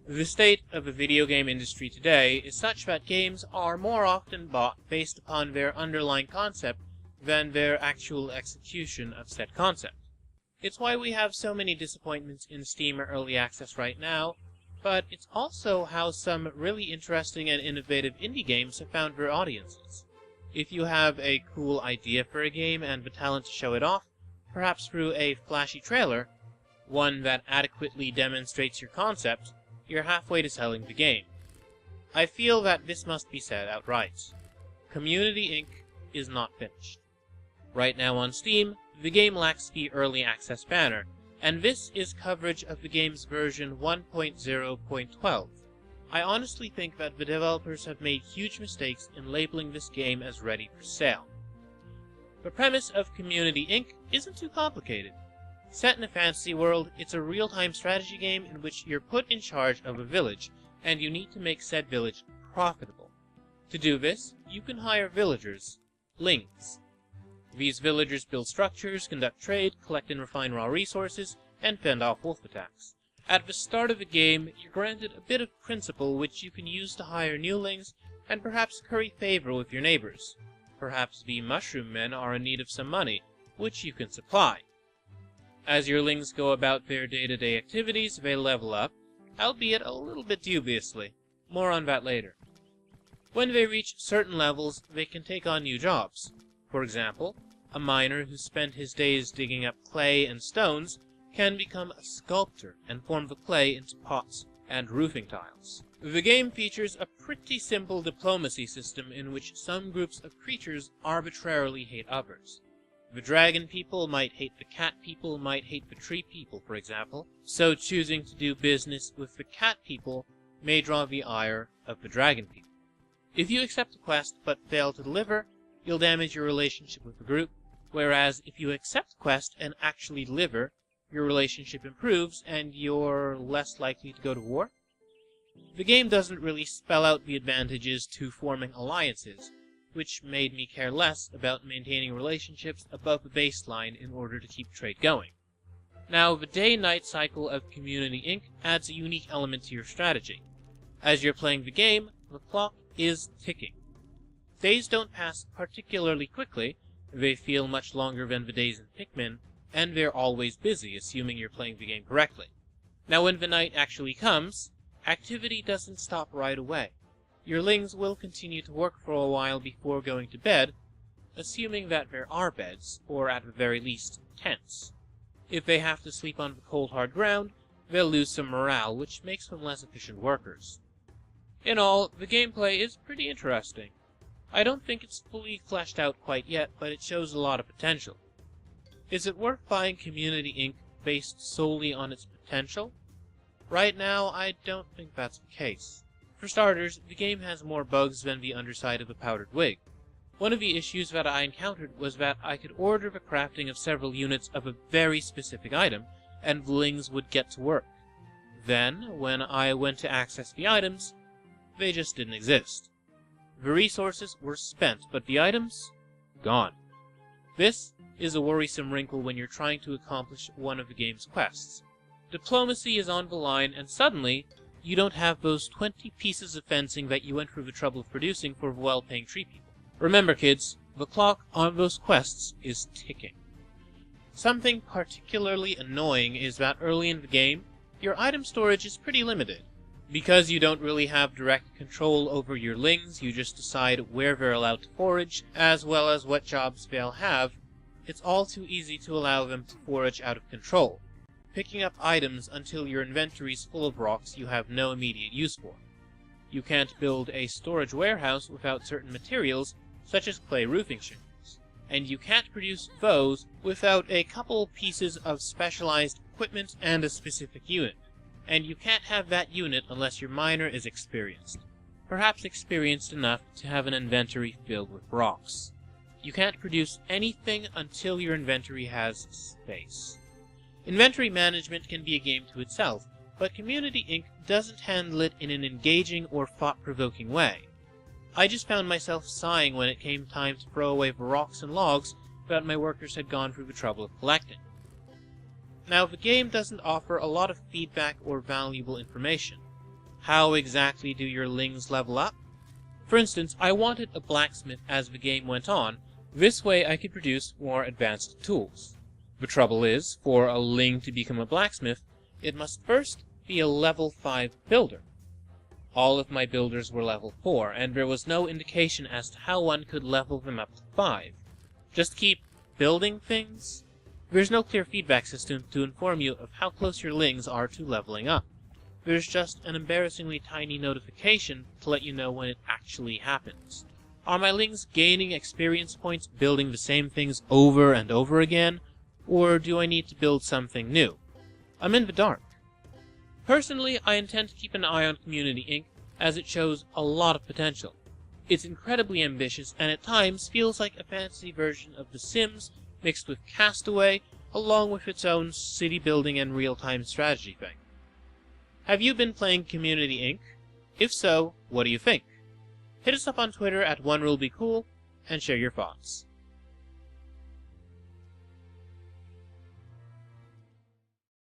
The state of the video game industry today is such that games are more often bought based upon their underlying concept than their actual execution of said concept. It's why we have so many disappointments in Steam Early Access right now, but it's also how some really interesting and innovative indie games have found their audiences. If you have a cool idea for a game and the talent to show it off, perhaps through a flashy trailer, one that adequately demonstrates your concept, you're halfway to selling the game. I feel that this must be said outright. Community Inc. is not finished. Right now on Steam, the game lacks the Early Access banner, and this is coverage of the game's version 1.0.12. I honestly think that the developers have made huge mistakes in labeling this game as ready for sale. The premise of Community Inc. isn't too complicated. Set in a fantasy world, it's a real-time strategy game in which you're put in charge of a village, and you need to make said village profitable. To do this, you can hire villagers, lings. These villagers build structures, conduct trade, collect and refine raw resources, and fend off wolf attacks. At the start of the game, you're granted a bit of principle which you can use to hire newlings, and perhaps curry favor with your neighbors. Perhaps the mushroom men are in need of some money, which you can supply. As your lings go about their day-to-day activities, they level up, albeit a little bit dubiously. More on that later. When they reach certain levels, they can take on new jobs. For example, a miner who spent his days digging up clay and stones can become a sculptor and form the clay into pots and roofing tiles. The game features a pretty simple diplomacy system in which some groups of creatures arbitrarily hate others. The dragon people might hate the cat people, might hate the tree people, for example, so choosing to do business with the cat people may draw the ire of the dragon people. If you accept a quest but fail to deliver, you'll damage your relationship with the group, whereas if you accept the quest and actually deliver, your relationship improves and you're less likely to go to war. The game doesn't really spell out the advantages to forming alliances, which made me care less about maintaining relationships above the baseline in order to keep trade going. Now, the day-night cycle of Community Inc. adds a unique element to your strategy. As you're playing the game, the clock is ticking. Days don't pass particularly quickly, they feel much longer than the days in Pikmin, and they're always busy, assuming you're playing the game correctly. Now, when the night actually comes, activity doesn't stop right away. Your lings will continue to work for a while before going to bed, assuming that there are beds, or at the very least, tents. If they have to sleep on the cold hard ground, they'll lose some morale, which makes them less efficient workers. In all, the gameplay is pretty interesting. I don't think it's fully fleshed out quite yet, but it shows a lot of potential. Is it worth buying Community Inc. based solely on its potential? Right now, I don't think that's the case. For starters, the game has more bugs than the underside of a powdered wig. One of the issues that I encountered was that I could order the crafting of several units of a very specific item, and the lings would get to work. Then, when I went to access the items, they just didn't exist. The resources were spent, but the items? Gone. This is a worrisome wrinkle when you're trying to accomplish one of the game's quests. Diplomacy is on the line, and suddenly, you don't have those 20 pieces of fencing that you went through the trouble of producing for the well-paying tree people. Remember, kids, the clock on those quests is ticking. Something particularly annoying is that early in the game, your item storage is pretty limited. Because you don't really have direct control over your lings, you just decide where they're allowed to forage, as well as what jobs they'll have. It's all too easy to allow them to forage out of control, picking up items until your inventory's full of rocks you have no immediate use for. You can't build a storage warehouse without certain materials, such as clay roofing shingles, and you can't produce bows without a couple pieces of specialized equipment and a specific unit. And you can't have that unit unless your miner is experienced. Perhaps experienced enough to have an inventory filled with rocks. You can't produce anything until your inventory has space. Inventory management can be a game to itself, but Community Inc. doesn't handle it in an engaging or thought-provoking way. I just found myself sighing when it came time to throw away the rocks and logs that my workers had gone through the trouble of collecting. Now, the game doesn't offer a lot of feedback or valuable information. how exactly do your lings level up? For instance, I wanted a blacksmith as the game went on. This way I could produce more advanced tools. The trouble is, for a ling to become a blacksmith, it must first be a level 5 builder. All of my builders were level 4, and there was no indication as to how one could level them up to 5. Just keep building things? There's no clear feedback system to inform you of how close your lings are to leveling up. There's just an embarrassingly tiny notification to let you know when it actually happens. Are my lings gaining experience points building the same things over and over again, or do I need to build something new? I'm in the dark. Personally, I intend to keep an eye on Community Inc., as it shows a lot of potential. It's incredibly ambitious, and at times feels like a fantasy version of The Sims mixed with Castaway, along with its own city building and real-time strategy thing. Have you been playing Community Inc.? If so, what do you think? Hit us up on Twitter at OneRuleBeCool and share your thoughts.